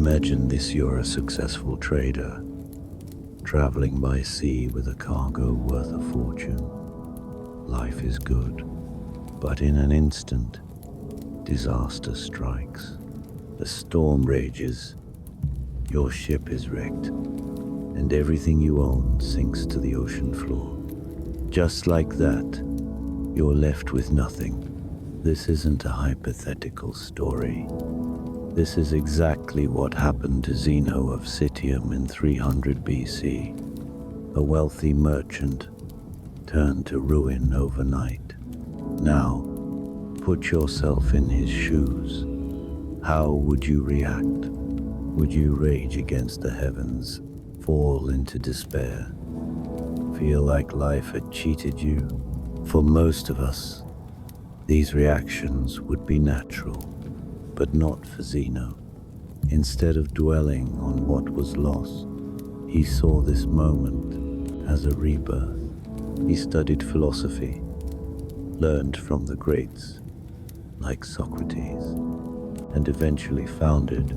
Imagine this: you're a successful trader, traveling by sea with a cargo worth a fortune. Life is good, but in an instant, disaster strikes. A storm rages, your ship is wrecked, and everything you own sinks to the ocean floor. Just like that, you're left with nothing. This isn't a hypothetical story. This is exactly what happened to Zeno of Citium in 300 BC. A wealthy merchant turned to ruin overnight. Now, put yourself in his shoes. How would you react? Would you rage against the heavens, fall into despair, feel like life had cheated you? For most of us, these reactions would be natural, but not for Zeno. Instead of dwelling on what was lost, he saw this moment as a rebirth. He studied philosophy, learned from the greats like Socrates, and eventually founded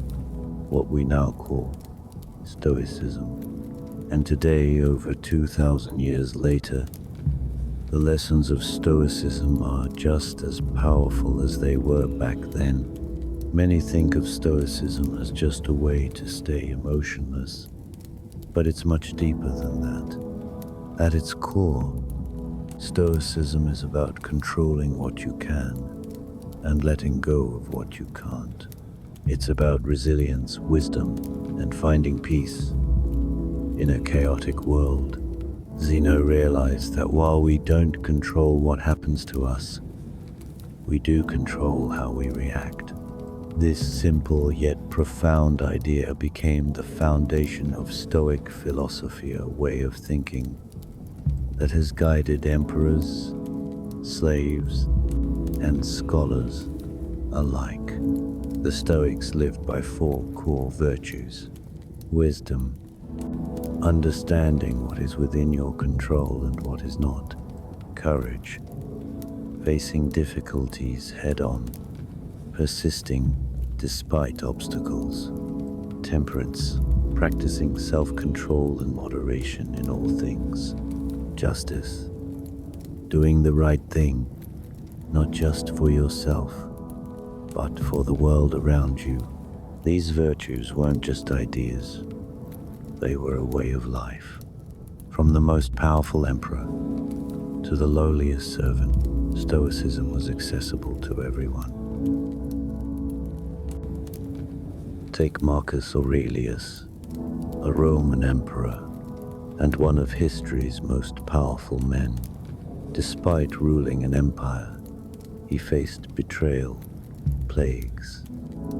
what we now call Stoicism. And today, over 2,000 years later, the lessons of Stoicism are just as powerful as they were back then. Many think of Stoicism as just a way to stay emotionless, but it's much deeper than that. At its core, Stoicism is about controlling what you can and letting go of what you can't. It's about resilience, wisdom, and finding peace in a chaotic world. Zeno realized that while we don't control what happens to us, we do control how we react. This simple yet profound idea became the foundation of Stoic philosophy, a way of thinking that has guided emperors, slaves, and scholars alike. The Stoics lived by 4 core virtues: wisdom, understanding what is within your control and what is not; courage, facing difficulties head-on, persisting despite obstacles; temperance, practicing self-control and moderation in all things; justice, doing the right thing, not just for yourself, but for the world around you. These virtues weren't just ideas. They were a way of life. From the most powerful emperor to the lowliest servant, Stoicism was accessible to everyone. Take Marcus Aurelius, a Roman emperor and one of history's most powerful men. Despite ruling an empire, he faced betrayal, plagues,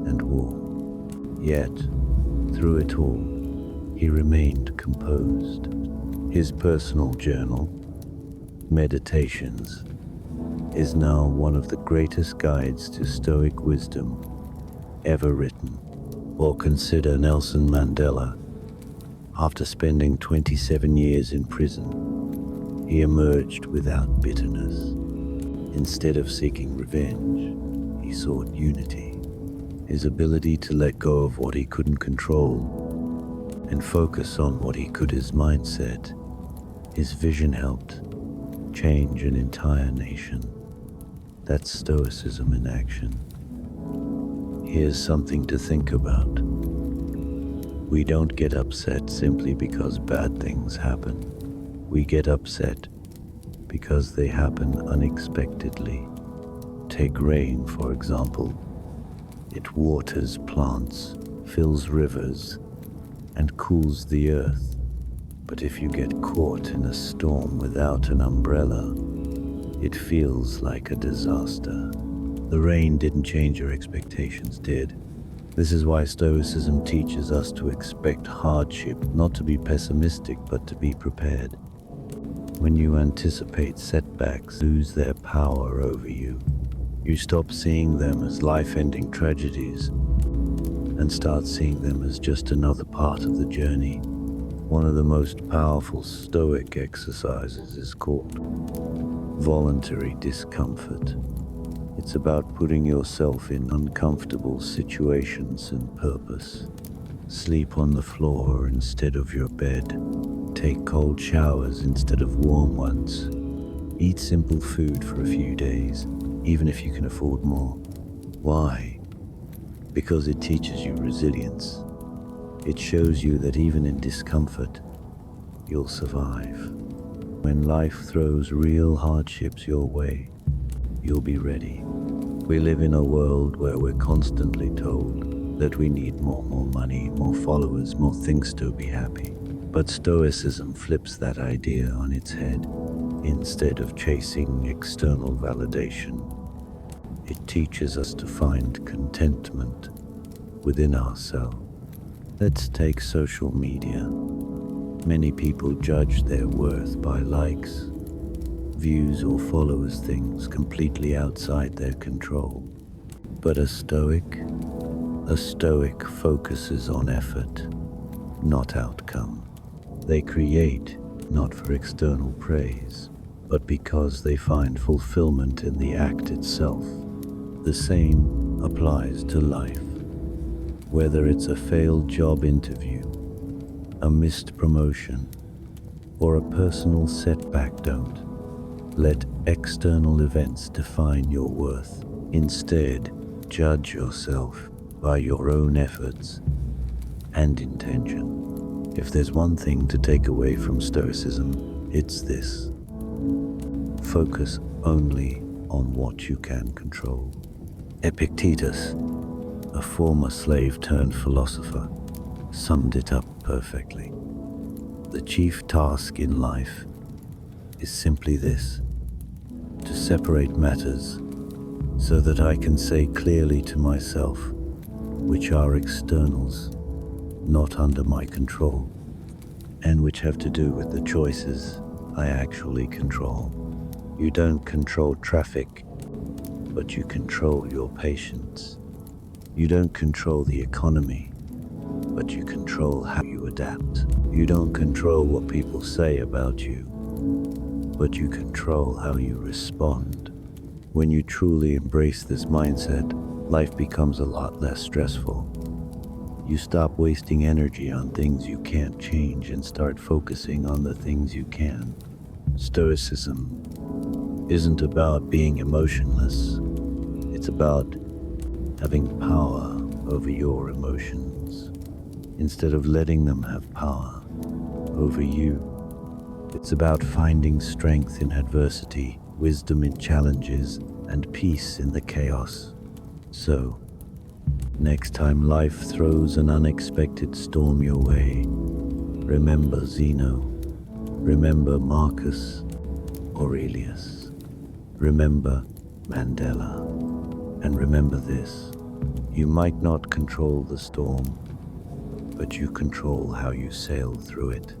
and war. Yet, through it all, he remained composed. His personal journal, Meditations, is now one of the greatest guides to Stoic wisdom ever written. Or consider Nelson Mandela. After spending 27 years in prison, he emerged without bitterness. Instead of seeking revenge, he sought unity. His ability to let go of what he couldn't control and focus on what he could, his mindset. His vision helped change an entire nation. That's Stoicism in action. Here's something to think about. We don't get upset simply because bad things happen. We get upset because they happen unexpectedly. Take rain, for example. It waters plants, fills rivers, and cools the earth. But if you get caught in a storm without an umbrella, it feels like a disaster. The rain didn't change your expectations, did? This is why Stoicism teaches us to expect hardship, not to be pessimistic, but to be prepared. When you anticipate setbacks lose their power over you, you stop seeing them as life-ending tragedies and start seeing them as just another part of the journey. One of the most powerful Stoic exercises is called voluntary discomfort. It's about putting yourself in uncomfortable situations and purpose. Sleep on the floor instead of your bed. Take cold showers instead of warm ones. Eat simple food for a few days, even if you can afford more. Why? Because it teaches you resilience. It shows you that even in discomfort, you'll survive. When life throws real hardships your way, you'll be ready. We live in a world where we're constantly told that we need more money, more followers, more things to be happy. But Stoicism flips that idea on its head. Instead of chasing external validation, it teaches us to find contentment within ourselves. Let's take social media. Many people judge their worth by likes, views, or followers, things completely outside their control. But a Stoic focuses on effort, not outcome. They create not for external praise, but because they find fulfillment in the act itself. The same applies to life. Whether it's a failed job interview, a missed promotion, or a personal setback, don't let external events define your worth. Instead, judge yourself by your own efforts and intention. If there's one thing to take away from Stoicism, it's this. Focus only on what you can control. Epictetus, a former slave turned philosopher, summed it up perfectly. The chief task in life is simply this: to separate matters so that I can say clearly to myself which are externals, not under my control, and which have to do with the choices I actually control. You don't control traffic, but you control your patience. You don't control the economy, but you control how you adapt. You don't control what people say about you, but you control how you respond. When you truly embrace this mindset, life becomes a lot less stressful. You stop wasting energy on things you can't change and start focusing on the things you can. Stoicism isn't about being emotionless. It's about having power over your emotions instead of letting them have power over you. It's about finding strength in adversity, wisdom in challenges, and peace in the chaos. So, next time life throws an unexpected storm your way, remember Zeno, remember Marcus Aurelius, remember Mandela, and remember this: you might not control the storm, but you control how you sail through it.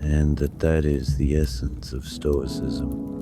And that is the essence of Stoicism.